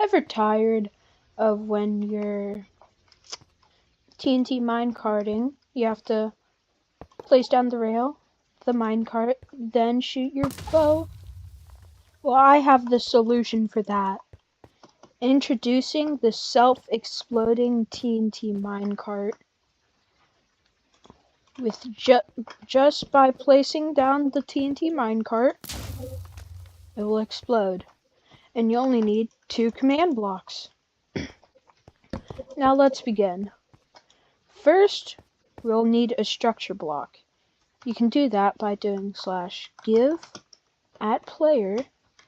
Ever tired of when you're TNT minecarting? You have to place down the rail, the minecart, then shoot your bow. Well, I have the solution for that. Introducing the self-exploding TNT minecart. With just by placing down the TNT minecart, it will explode. And you only need 2 command blocks. Now let's begin. First, we'll need a structure block. You can do that by doing /give @player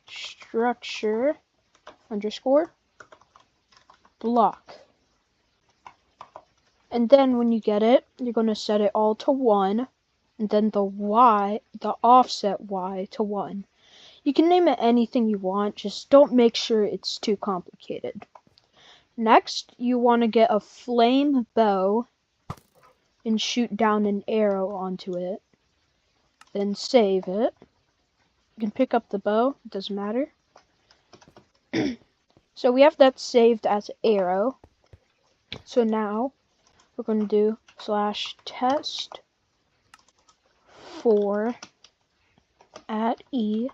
structure _block. And then when you get it, you're going to set it all to 1, and then the offset Y to 1. You can name it anything you want, just don't make sure it's too complicated. Next, you want to get a flame bow and shoot down an arrow onto it. Then save it. You can pick up the bow, it doesn't matter. So we have that saved as arrow. So now we're going to do /test for @e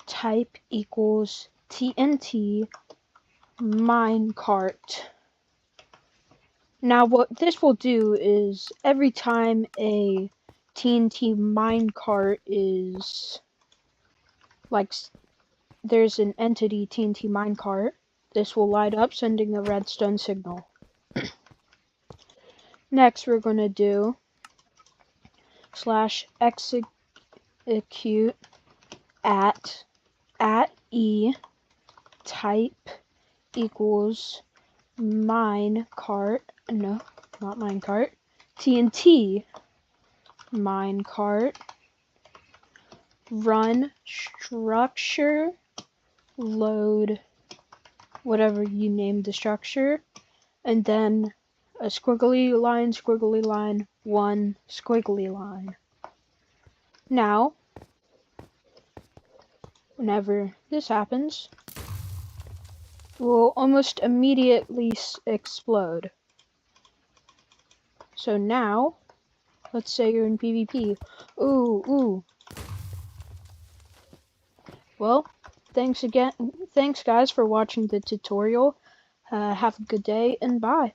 type equals TNT minecart. Now what this will do is every time a TNT minecart is there's an entity TNT minecart, this will light up sending a redstone signal. Next we're going to do /execute @e type equals minecart, no, not minecart, TNT minecart, run structure load whatever you name the structure, and then a squiggly line, 1 squiggly line. Now, whenever this happens, it will almost immediately explode. So now, let's say you're in PvP. Ooh. Well, thanks guys for watching the tutorial. Have a good day and bye.